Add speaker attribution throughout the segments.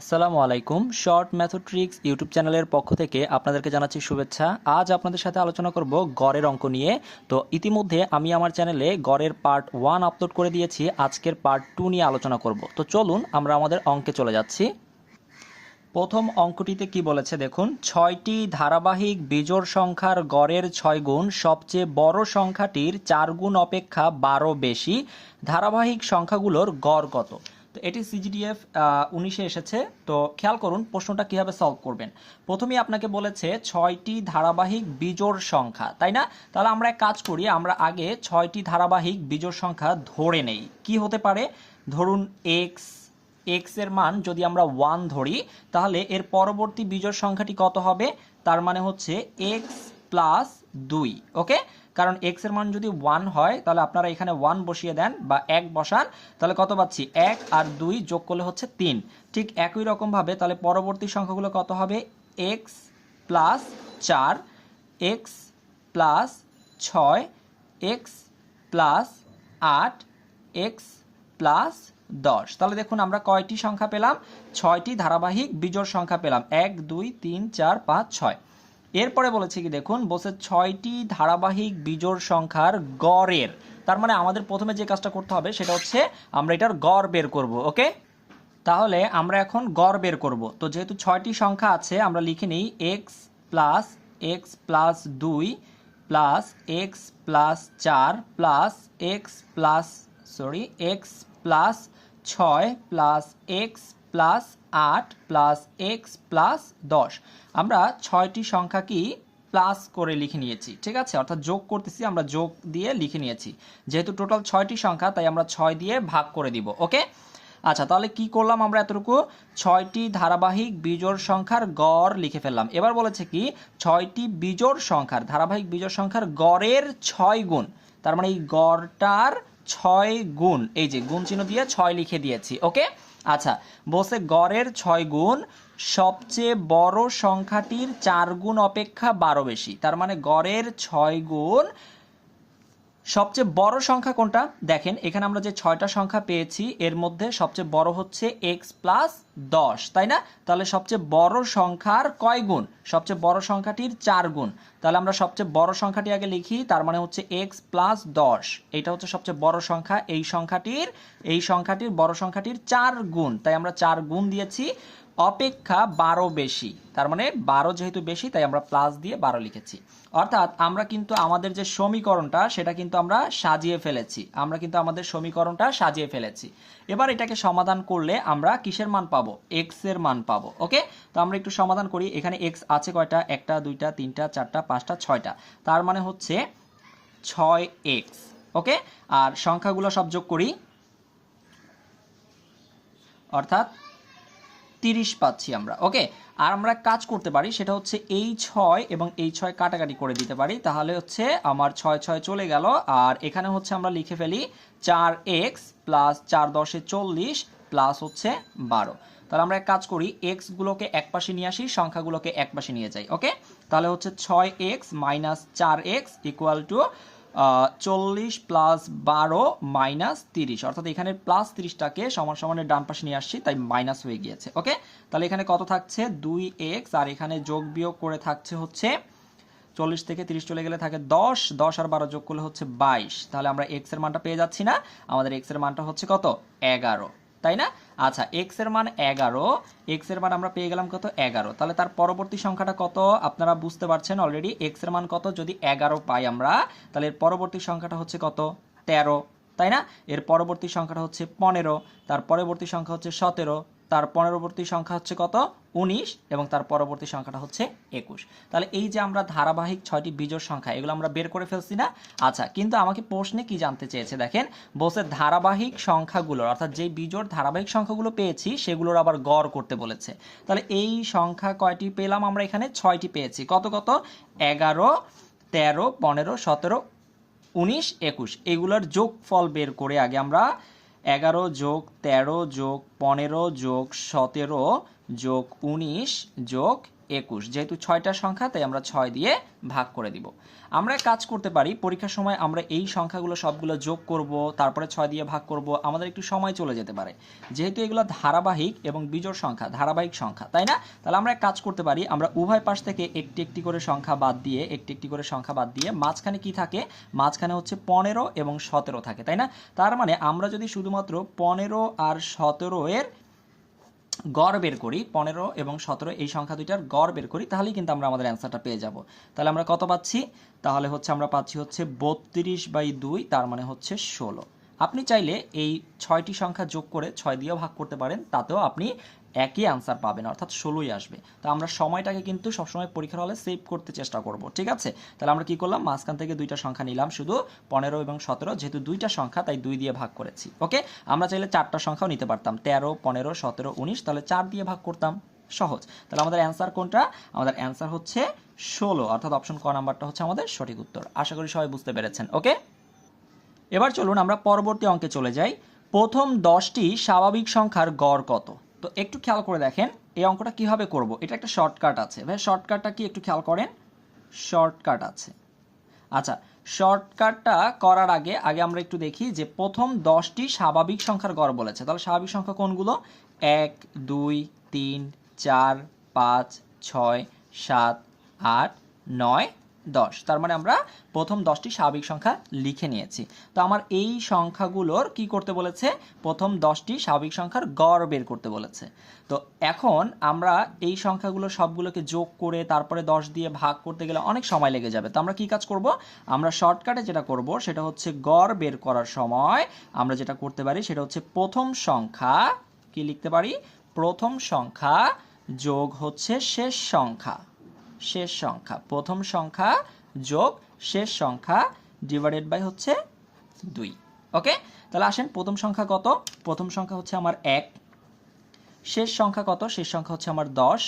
Speaker 1: আসসালামু আলাইকুম। Short method tricks YouTube চ্যানেলের পক্ষ থেকে আপনাদেরকে জানাচ্ছি শুভেচ্ছা। আজ আপনাদের সাথে আলোচনা করব গড়ের অঙ্ক নিয়ে। তো ইতিমধ্যে আমি আমার চ্যানেলে গড়ের পার্ট 1 আপলোড করে দিয়েছি। আজকের পার্ট 2 নিয়ে আলোচনা করব। তো চলুন আমরা আমাদের অঙ্কে চলে যাচ্ছি। প্রথম অঙ্কটিতে কি বলেছে দেখুন, 6টি ধারাবাহিক বিজোড় সংখ্যার গড়ের 6 গুণ সবচেয়ে বড় সংখ্যাটির 4 গুণ অপেক্ষা 12 বেশি। ধারাবাহিক সংখ্যাগুলোর গড় কত? তো এটি সিজিডিএফ 19-এ এসেছে। তো খেয়াল করুন প্রশ্নটা কিভাবে সলভ করবেন। প্রথমেই আপনাকে বলেছে 6টি ধারাবাহিক বিজোড় সংখ্যা, তাই না? তাহলে আমরা এক কাজ করি, আমরা আগে 6টি ধারাবাহিক বিজোড় সংখ্যা ধরে নেই। কি হতে পারে? ধরুন এক্স এর মান যদি আমরা 1 ধরি, তাহলে এর পরবর্তী বিজোড় সংখ্যাটি কত হবে? তার মানে হচ্ছে এক্স প্লাস 2। ওকে, কারণ এক্স এর মান যদি 1 হয় তাহলে আপনারা এখানে 1 বসিয়ে দেন বা 1 বসান, তাহলে কত পাচ্ছি? 1 আর 2 যোগ করলে হচ্ছে 3। ঠিক একই রকমভাবে তাহলে পরবর্তী সংখ্যাগুলো কত হবে? X plus 4, x plus 6, x plus 8, x plus 10। তাহলে দেখুন আমরা কয়টি সংখ্যা পেলাম? 6টি ধারাবাহিক বিজোড় সংখ্যা পেলাম। 1 2 3 4 5 6। এরপরে বলেছে কি দেখুন, বলছে 6টি ধারাবাহিক বিজোড় সংখ্যার গড়ের। তার মানে আমাদের প্রথমে যে কাজটা করতে হবে সেটা হচ্ছে আমরা এটার গড় বের করব। ওকে, তাহলে আমরা এখন গড় বের করব। তো যেহেতু 6টি সংখ্যা আছে আমরা লিখে নিই x plus 2 plus x plus 4 plus x plus 6 plus x plus 8 plus x plus 10। আমরা 6টি সংখ্যা কি প্লাস করে লিখে নিয়েছি, ঠিক আছে? অর্থাৎ যোগ করতেছি, আমরা যোগ দিয়ে লিখে নিয়েছি। যেহেতু টোটাল 6টি সংখ্যা তাই আমরা 6 দিয়ে ভাগ করে দিব। ওকে, আচ্ছা তাহলে কি করলাম আমরা? এতটুকু 6টি ধারাবাহিক বিজোড় সংখ্যার গড় লিখে ফেললাম। এবার বলেছে কি 6টি বিজোড় সংখ্যার ধারাবাহিক বিজোড় সংখ্যার গড়ের 6 গুণ। তার মানে এই গড়টার 6 গুণ, এই যে গুণ চিহ্ন দিয়ে 6 লিখে দিয়েছি। ওকে, আচ্ছা বলছে গড়ের 6 গুণ সবচেয়ে বড় সংখ্যাটির 4 গুণ অপেক্ষা 12 বেশি। তার মানে গড়ের 6 গুণ সবচেয়ে বড় সংখ্যা কোনটা? দেখেন এখানে আমরা যে 6টা সংখ্যা পেয়েছি এর মধ্যে সবচেয়ে বড় হচ্ছে এক্স প্লাস 10, তাই না? তাহলে সবচেয়ে বড় সংখ্যার কয় গুণ? সবচেয়ে বড় সংখ্যাটির 4 গুণ। তাহলে আমরা সবচেয়ে বড় সংখ্যাটি আগে লিখি, তার মানে হচ্ছে এক্স প্লাস 10। এটা হচ্ছে সবচেয়ে বড় সংখ্যা। এই সংখ্যাটির বড় সংখ্যাটির 4 গুণ, তাই আমরা 4 গুণ দিয়েছি। অপেক্ষা 12 বেশি, তার মানে 12 যেহেতু বেশি তাই আমরা প্লাস দিয়ে 12 লিখেছি। অর্থাৎ আমরা কিন্তু আমাদের যে সমীকরণটা সেটা কিন্তু আমরা সাজিয়ে ফেলেছি। এবার এটাকে সমাধান করলে আমরা কিসের মান পাবো? এক্স এর মান পাবো। ওকে, তো আমরা একটু সমাধান করি। এখানে এক্স আছে কয়টা? 1টা 2টা 3টা 4টা 5টা 6টা, তার মানে হচ্ছে 6x। ওকে, আর সংখ্যাগুলো সব যোগ করি, অর্থাৎ 30 পাচ্ছি আমরা। ওকে, আর আমরা কাজ করতে পারি, সেটা হচ্ছে এই 6 এবং এই 6 কাটাকাটি করে দিতে পারি। তাহলে হচ্ছে আমার 6 6 চলে গেল। আর এখানে হচ্ছে আমরা লিখে ফেলি 4x প্লাস 4 10 40 প্লাস হচ্ছে 12। তাহলে আমরা এক কাজ করি, এক্স গুলোকে এক পাশে নিয়ে আসি, সংখ্যাগুলোকে এক পাশে নিয়ে যাই। ওকে, তাহলে হচ্ছে 6x minus 4x equal to 40 plus 12 minus 30। অর্থাৎ এখানে প্লাস 30টাকে সমান সমানের ডান পাশে নিয়ে আসছি, তাই মাইনাস হয়ে গিয়েছে। ওকে, তাহলে এখানে কত থাকছে? 2x, আর এখানে যোগ বিয়োগ করে থাকছে হচ্ছে 40 থেকে 30 চলে গেলে থাকে 10, 10 আর 12 যোগ করলে হচ্ছে 22। তাহলে আমরা x এর মানটা পেয়ে যাচ্ছি না? আমাদের x এর মানটা হচ্ছে কত? 11, তাই না? আচ্ছা x এর মান 11, x এর মান আমরা পেয়ে গেলাম কত? 11। তাহলে তার পরবর্তী সংখ্যাটা কত আপনারা বুঝতে পারছেন অলরেডি। x এর মান কত? যদি 11 পাই আমরা, তাহলে এর পরবর্তী সংখ্যাটা হচ্ছে কত? 13, তাই না? এর পরবর্তী সংখ্যাটা হচ্ছে 15, তার পরবর্তী সংখ্যা হচ্ছে 17, তার পরবর্তী সংখ্যা হচ্ছে কত? 19, এবং তার পরবর্তী সংখ্যাটা হচ্ছে 21। তাহলে এই যে আমরা ধারাবাহিক 6টি বিজোড় সংখ্যা এগুলো আমরা বের করে ফেলছি না? আচ্ছা, কিন্তু আমাকে প্রশ্নে কি জানতে চেয়েছে দেখেন, বলছে ধারাবাহিক সংখ্যাগুলোর, অর্থাৎ যেই বিজোড় ধারাবাহিক সংখ্যাগুলো পেয়েছি সেগুলোর আবার গড় করতে বলেছে। তাহলে এই সংখ্যা কয়টি পেলাম আমরা? এখানে 6টি পেয়েছি। কত কত? 11, 13, 15, 17, 19, 21। এগুলোর যোগফল বের করে আগে আমরা 11 যোগ 13 যোগ 15 যোগ 17 যোগ 19 যোগ 21। যেহেতু 6টা সংখ্যা তাই আমরা 6 দিয়ে ভাগ করে দিব। আমরা কাজ করতে পারি, পরীক্ষার সময় আমরা এই সংখ্যাগুলো সবগুলো যোগ করব, তারপরে 6 দিয়ে ভাগ করব, আমাদের একটু সময় চলে যেতে পারে। যেহেতু এগুলো ধারাবাহিক এবং বিজোড় সংখ্যা, ধারাবাহিক সংখ্যা, তাই না? তাহলে আমরা কাজ করতে পারি, আমরা উভয় পাশ থেকে একটি একটি করে সংখ্যা বাদ দিয়ে, একটি একটি করে সংখ্যা বাদ দিয়ে মাঝখানে কি থাকে? মাঝখানে হচ্ছে 15 এবং 17 থাকে, তাই না? তার মানে আমরা যদি শুধুমাত্র 15 আর 17 এর গড় বের করি, 15 এবং 17 এই সংখ্যা দুইটার গড় বের করি, তাহলেই কিন্তু আমরা আমাদের অ্যান্সারটা পেয়ে যাব। তাহলে আমরা কত পাচ্ছি? তাহলে হচ্ছে আমরা পাচ্ছি হচ্ছে 32/2, তার মানে হচ্ছে 16। আপনি চাইলে এই 6টি সংখ্যা যোগ করে 6 দিয়েও ভাগ করতে পারেন, তাতেও আপনি একই অ্যান্সার পাবেন, অর্থাৎ 16ই আসবে। তো আমরা সময়টাকে কিন্তু সবসময় পরীক্ষার হলে সেভ করতে চেষ্টা করব, ঠিক আছে? তাহলে আমরা কি করলাম, মাঝখান থেকে দুইটা সংখ্যা নিলাম, শুধু 15 এবং 17, যেহেতু দুইটা সংখ্যা তাই 2 দিয়ে ভাগ করেছি। ওকে, আমরা চাইলে 4টা সংখ্যাও নিতে পারতাম, 13, 15, 17, 19, তাহলে 4 দিয়ে ভাগ করতাম, সহজ। তাহলে আমাদের অ্যান্সার কোনটা? আমাদের অ্যান্সার হচ্ছে 16, অর্থাৎ অপশন ক নাম্বারটা হচ্ছে আমাদের সঠিক উত্তর। আশা করি সবাই বুঝতে পেরেছেন। ওকে, এবার চলুন আমরা পরবর্তী অঙ্কে চলে যাই। প্রথম 10টি স্বাভাবিক সংখ্যার গড় কত? তো একটু খেয়াল করে দেখেন এই অঙ্কটা কিভাবে করব। এটা একটা শর্টকাট আছে ভাই, শর্টকাটটা কি একটু খেয়াল করেন, শর্টকাট আছে। আচ্ছা, শর্টকাটটা করার আগে আগে আমরা একটু দেখি যে প্রথম 10টি স্বাভাবিক সংখ্যার গড় বলেছে, তাহলে স্বাভাবিক সংখ্যা কোনগুলো? 1, 2, 3, 4, 5, 6, 7, 8, 9, 10। তার মানে আমরা প্রথম 10টি স্বাভাবিক সংখ্যা লিখে নিয়েছি। তো আমার এই সংখ্যাগুলোর কি করতে বলেছে? প্রথম 10টি স্বাভাবিক সংখ্যার গড় বের করতে বলেছে। তো এখন আমরা এই সংখ্যাগুলো সবগুলোকে যোগ করে তারপরে 10 দিয়ে ভাগ করতে গেলে অনেক সময় লেগে যাবে। তো আমরা কি কাজ করব? আমরা শর্টকাটে যেটা করব সেটা হচ্ছে গড় বের করার সময় আমরা যেটা করতে পারি সেটা হচ্ছে প্রথম সংখ্যা কি লিখতে পারি? প্রথম সংখ্যা যোগ হচ্ছে শেষ সংখ্যা, শেষ সংখ্যা, প্রথম সংখ্যা যোগ শেষ সংখ্যা ডিভাইডেড বাই হচ্ছে 2। ওকে, তাহলে আসেন প্রথম সংখ্যা কত? প্রথম সংখ্যা হচ্ছে আমার 1। শেষ সংখ্যা কত? শেষ সংখ্যা হচ্ছে আমার 10।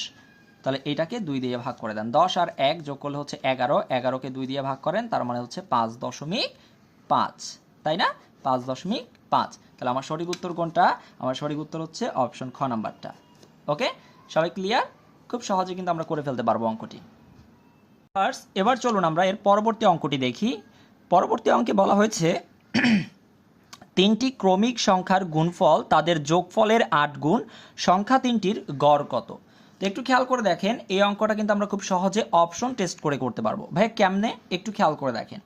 Speaker 1: তাহলে এটাকে 2 দিয়ে ভাগ করে দেন। 10 আর 1 যোগ করলে হচ্ছে 11, 11কে 2 দিয়ে ভাগ করেন, তার মানে হচ্ছে 5.5, তাই না? 5.5। তাহলে আমার সঠিক উত্তর কোনটা? আমার সঠিক উত্তর হচ্ছে অপশন খ নাম্বারটা। ওকে, সবাই ক্লিয়ার? খুব সহজে কিন্তু আমরা করে ফেলতে পারবো অঙ্কটি। এবার চলুন আমরা এর পরবর্তী অঙ্কটি দেখি। পরবর্তী অঙ্কে বলা হয়েছে 3টি ক্রমিক সংখ্যার গুণফল তাদের যোগফলের 8 গুণ, সংখ্যা 3টির গড় কত? তো একটু খেয়াল করে দেখেন এই অঙ্কটা কিন্তু আমরা খুব সহজে অপশন টেস্ট করে করতে পারবো। ভাই কেমনে? একটু খেয়াল করে দেখেন।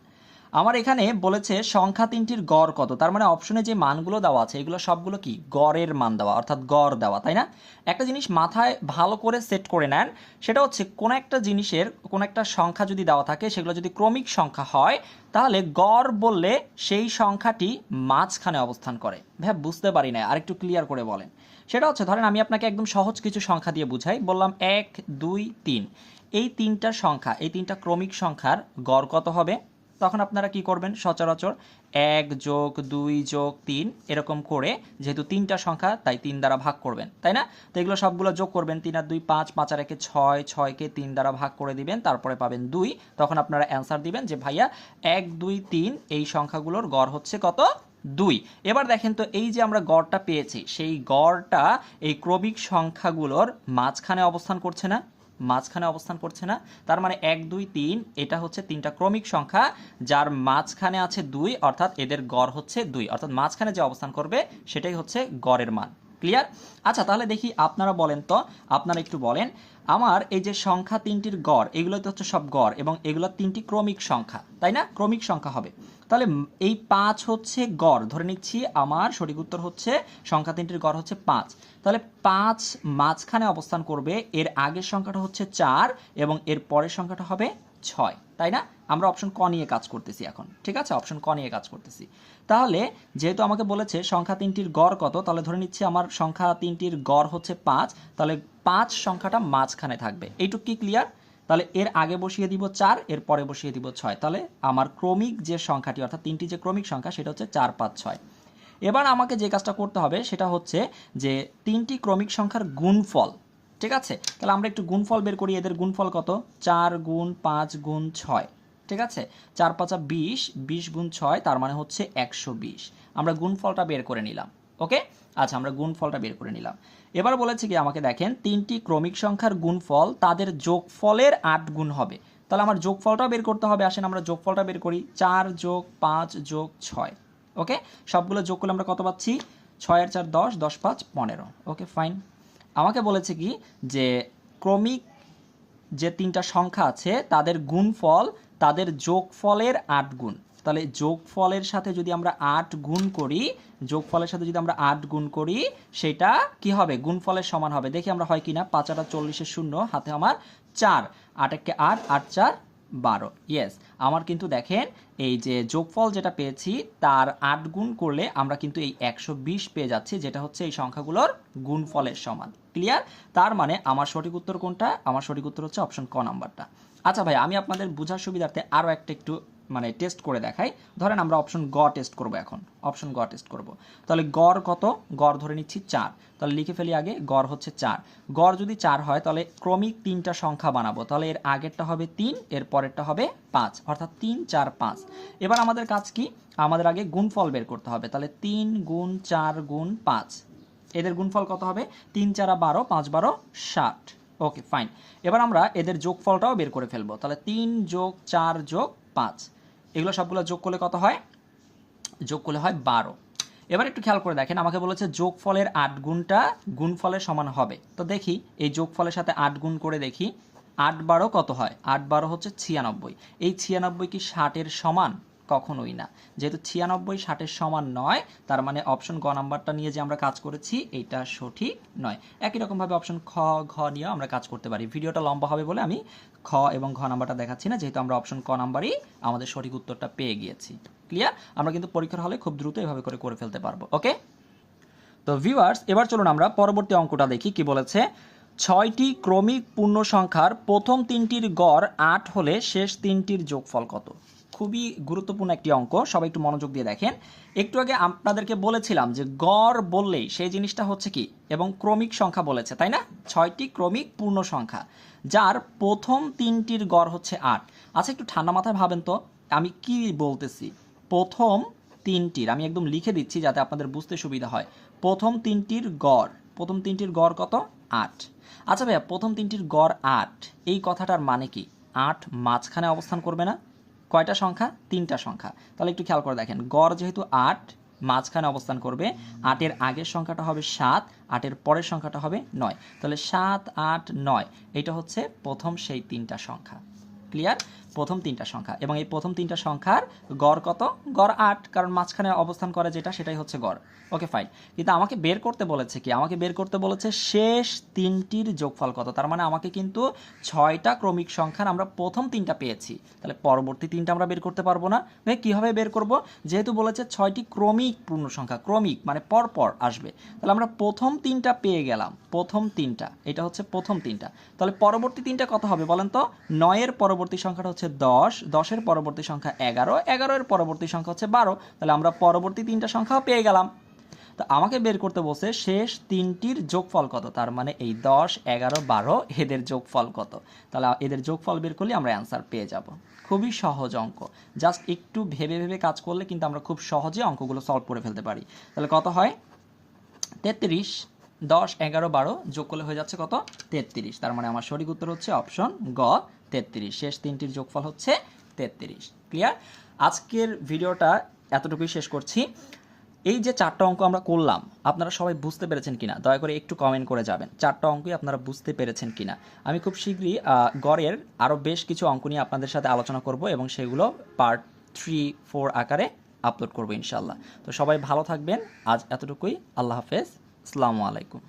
Speaker 1: আমার এখানে বলেছে সংখ্যা 3টির গড় কত, তার মানে অপশনে যে মানগুলো দেওয়া আছে এগুলো সবগুলো কি গড়ের মান দেওয়া, অর্থাৎ গড় দেওয়া, তাই না? একটা জিনিস মাথায় ভালো করে সেট করে নেন, সেটা হচ্ছে কোন একটা জিনিসের কোন একটা সংখ্যা যদি দেওয়া থাকে সেগুলো যদি ক্রমিক সংখ্যা হয় তাহলে গড় বললে সেই সংখ্যাটি মাঝখানে অবস্থান করে। ভাই বুঝতে পারি না, আরেকটু ক্লিয়ার করে বলেন। সেটা হচ্ছে ধরেন আমি আপনাকে একদম সহজ কিছু সংখ্যা দিয়ে বুঝাই, বললাম 1, 2, 3, এই তিনটা সংখ্যা, এই তিনটা ক্রমিক সংখ্যার গড় কত হবে? তখন আপনারা কি করবেন? সচরাচর 1 যোগ 2 যোগ 3 এরকম করে, যেহেতু তিনটা সংখ্যা তাই 3 দ্বারা ভাগ করবেন, তাই না? তো এগুলো সবগুলো যোগ করবেন, 3 আর 2 5, 5 আর 1 6, 6কে 3 দ্বারা ভাগ করে দিবেন, তারপরে পাবেন 2। তখন আপনারা অ্যান্সার দিবেন যে ভাইয়া 1, 2, 3 এই সংখ্যাগুলোর গড় হচ্ছে কত? 2। এবার দেখেন তো এই যে আমরা গড়টা পেয়েছি সেই গড়টা এই ক্রমিক সংখ্যাগুলোর মাঝখানে অবস্থান করছে না? মাঝখানে অবস্থান করছে না? তার মানে 1, 2, 3 এটা হচ্ছে তিনটা ক্রমিক সংখ্যা যার মাঝখানে আছে 2, অর্থাৎ এদের গড় হচ্ছে 2, অর্থাৎ মাঝখানে যে অবস্থান করবে সেটাই হচ্ছে গড়ের মান। ক্লিয়ার? আচ্ছা, তাহলে দেখি আপনারা বলেন তো, আপনারা একটু বলেন আমার এই যে সংখ্যা 3টির গড়, এগুলো তো হচ্ছে সব গড় এবং এগুলো 3টি ক্রমিক সংখ্যা, তাই না? ক্রমিক সংখ্যা হবে। তাহলে এই 5 হচ্ছে গড়, ধরে নিচ্ছি আমার সঠিক উত্তর হচ্ছে সংখ্যা 3টির গড় হচ্ছে 5। তাহলে 5 মাঝখানে অবস্থান করবে, এর আগের সংখ্যাটা হচ্ছে 4 এবং এর পরের সংখ্যাটা হবে 6, তাই না? আমরা অপশন ক নিয়ে কাজ করতেছি এখন, ঠিক আছে? অপশন ক নিয়ে কাজ করতেছি। তাহলে যেহেতু আমাকে বলেছে সংখ্যা 3টির গড় কত, তাহলে ধরে নিচ্ছি আমার সংখ্যা 3টির গড় হচ্ছে 5, তাহলে 5 সংখ্যাটা মাঝখানে থাকবে। এইটুকু কি ক্লিয়ার? তাহলে এর আগে বসিয়ে দিব 4, এর পরে বসিয়ে দিব 6, তাহলে আমার ক্রমিক যে সংখ্যাটি অর্থাৎ 3টি যে ক্রমিক সংখ্যা সেটা হচ্ছে 4, 5, 6। এবার আমাকে যে কাজটা করতে হবে সেটা হচ্ছে যে 3টি ক্রমিক সংখ্যার গুণফল, ঠিক আছে? তাহলে আমরা একটু গুণফল বের করি। এদের গুণফল কত? 4 গুণ 5 গুণ 6, ঠিক আছে? 4 5 20, 20 গুণ 6 তার মানে হচ্ছে 120। আমরা গুণফলটা বের করে নিলাম, ওকে, আচ্ছা আমরা গুণফলটা বের করে নিলাম। এবার বলেছে কি আমাকে দেখেন 3টি ক্রমিক সংখ্যার গুণফল তাদের যোগফলের 8 গুণ হবে। তাহলে আমার যোগফলটাও বের করতে হবে। আসেন আমরা যোগফলটা বের করি। 4 যোগ 5 যোগ 6। ওকে, সবগুলো যোগ করলে আমরা কত পাচ্ছি? 6 আর 4 10, 10 5 15। Okay fine. আমাকে বলেছে কি যে ক্রমিক যে 3টা সংখ্যা আছে তাদের গুণফল তাদের যোগফলের 8 গুণ। তাহলে যোগফলের সাথে যদি আমরা 8 গুণ করি, যোগফলের সাথে যদি আমরা 8 গুণ করি, সেটা কি হবে? গুণফলের সমান হবে। দেখি আমরা হয় কিনা। 5 8 40 শূন্য, হাতে আমার 4, 8 1 8, 8 4 12। ইয়েস, আমার কিন্তু দেখেন এই যে যোগফল যেটা পেয়েছি তার 8 গুণ করলে আমরা কিন্তু এই 120 পেয়ে যাচ্ছি, যেটা হচ্ছে এই সংখ্যাগুলোর গুণফলের সমান। ক্লিয়ার? তার মানে আমার সঠিক উত্তর কোনটা? আমার সঠিক উত্তর হচ্ছে অপশন ক নাম্বারটা। আচ্ছা ভাই, আমি আপনাদের বোঝার সুবিধার্থে আরও একটা একটু টেস্ট করে দেখাই। ধরেন আমরা অপশন গ টেস্ট করব এখন। অপশন গ টেস্ট করব। তাহলে গড় কত? গড় ধরে নিচ্ছি 4। তাহলে লিখে ফেলি আগে, গড় হচ্ছে 4। গড় যদি 4 হয় তাহলে ক্রমিক 3টা সংখ্যা বানাবো। তাহলে এর আগেরটা হবে 3, এর পরেরটা হবে 5, অর্থাৎ 3 4 5। এবার আমাদের কাজ কি? আমাদের আগে গুণফল বের করতে হবে। তাহলে 3 গুণ 4 গুণ 5, এদের গুণফল কত হবে? 3 4 12, 5 12 60। Okay fine. এবার আমরা এদের যোগফলটাও বের করে ফেলবো। তাহলে 3 যোগ 4 যোগ 5, এগুলো সবগুলো যোগ করলে কত হয়? যোগ করলে হয় 12। এবার একটু খেয়াল করে দেখেন, আমাকে বলেছে যোগফলের 8 গুণটা গুণফলের সমান হবে। তো দেখি এই যোগফলের সাথে 8 গুণ করে দেখি। 8 12 কত হয়? 8 12 হচ্ছে 96। এই 96 কি 60-এর সমান? কখনোই না। যেহেতু 96 60-এর সমান নয়, তার মানে অপশন গ নাম্বারটা নিয়ে যে আমরা কাজ করেছি এটা সঠিক নয়। একই রকমভাবে অপশন খ ঘ নিয়েও আমরা কাজ করতে পারি। ভিডিওটা লম্বা হবে বলে আমি খ এবং ঘ নাম্বারটা দেখাচ্ছি না, যেহেতু আমরা অপশন ক নাম্বারই আমাদের সঠিক উত্তরটা পেয়ে গিয়েছি। ক্লিয়ার? আমরা কিন্তু পরীক্ষার হলে খুব দ্রুত এভাবে করে ফেলতে পারবো। ওকে, তো ভিউয়ার্স এবার চলুন আমরা পরবর্তী অঙ্কটা দেখি কি বলেছে। 6টি ক্রমিক পূর্ণ সংখ্যার প্রথম 3টির গড় 8 হলে শেষ 3টির যোগফল কত? খুবই গুরুত্বপূর্ণ একটি অঙ্ক, সবাই একটু মনোযোগ দিয়ে দেখেন। একটু আগে আপনাদেরকে বলেছিলাম যে গড় বললেই সেই জিনিসটা হচ্ছে কি, এবং ক্রমিক সংখ্যা বলেছে, তাই না? 6টি ক্রমিক পূর্ণ সংখ্যা যার প্রথম 3টির গড় হচ্ছে 8। আচ্ছা একটু ঠান্ডা মাথায় ভাবেন তো আমি কি বলতেছি। প্রথম 3টির আমি একদম লিখে দিচ্ছি যাতে আপনাদের বুঝতে সুবিধা হয়। প্রথম 3টির গড়, প্রথম 3টির গড় কত? 8। আচ্ছা ভাইয়া, প্রথম 3টির গড় 8, এই কথাটার মানে কি? 8 মাঝখানে অবস্থান করবে না? কয়টা সংখ্যা? 3টা সংখ্যা। তাহলে একটু খেয়াল করে দেখেন, গড় যেহেতু 8 মাঝখানে অবস্থান করবে, 8-এর আগের সংখ্যাটা হবে 7, 8-এর পরের সংখ্যাটা হবে 9। তাহলে 7 8 9, এটা হচ্ছে প্রথম সেই 3টা সংখ্যা। ক্লিয়ার? প্রথম 3টা সংখ্যা, এবং এই প্রথম 3টা সংখ্যার গড় কত? গড় 8, কারণ মাঝখানে অবস্থান করে যেটা সেটাই হচ্ছে গড়। Okay fine. কিন্তু আমাকে বের করতে বলেছে কি? আমাকে বের করতে বলেছে শেষ 3টির যোগফল কত। তার মানে আমাকে কিন্তু 6টা ক্রমিক সংখ্যার আমরা প্রথম 3টা পেয়েছি, তাহলে পরবর্তী 3টা আমরা বের করতে পারবো না। ভাই কীভাবে বের করব? যেহেতু বলেছে 6টি ক্রমিক পূর্ণ সংখ্যা, ক্রমিক মানে পর পর আসবে, তাহলে আমরা প্রথম 3টা পেয়ে গেলাম। প্রথম 3টা, এটা হচ্ছে প্রথম 3টা। তাহলে পরবর্তী 3টা কত হবে বলেন তো? 9-এর পরবর্তী সংখ্যাটা হচ্ছে 10, 10-এর পরবর্তী সংখ্যা 11, 11-এর পরবর্তী সংখ্যা হচ্ছে 12। তাহলে আমরা পরবর্তী 3টা সংখ্যাও পেয়ে গেলাম। তো আমাকে বের করতে বলছে শেষ 3টির যোগফল কত। তার মানে এই 10 11 12 এদের যোগফল কত। তাহলে এদের যোগফল বের করলে আমরা অ্যান্সার পেয়ে যাব। খুবই সহজ অঙ্ক, জাস্ট একটু ভেবে ভেবে কাজ করলে কিন্তু আমরা খুব সহজে অঙ্কগুলো সলভ করে ফেলতে পারি। তাহলে কত হয়? 33। 10 11 12 যোগ করলে হয়ে যাচ্ছে কত? 33। তার মানে আমার সঠিক উত্তর হচ্ছে অপশন গ 33। শেষ 3টির যোগফল হচ্ছে 33। ক্লিয়ার? আজকের ভিডিওটা এতটুকুই শেষ করছি। এই যে 4টা অঙ্ক আমরা করলাম, আপনারা সবাই বুঝতে পেরেছেন কিনা দয়া করে একটু কমেন্ট করে যাবেন। 4টা অঙ্কই আপনারা বুঝতে পেরেছেন কিনা। আমি খুব শীঘ্রই গড়ের আরও বেশ কিছু অঙ্ক নিয়ে আপনাদের সাথে আলোচনা করব, এবং সেগুলো পার্ট 3 4 আকারে আপলোড করব ইনশাল্লাহ। তো সবাই ভালো থাকবেন। আজ এতটুকুই। আল্লাহ হাফেজ। আসসালামু আলাইকুম।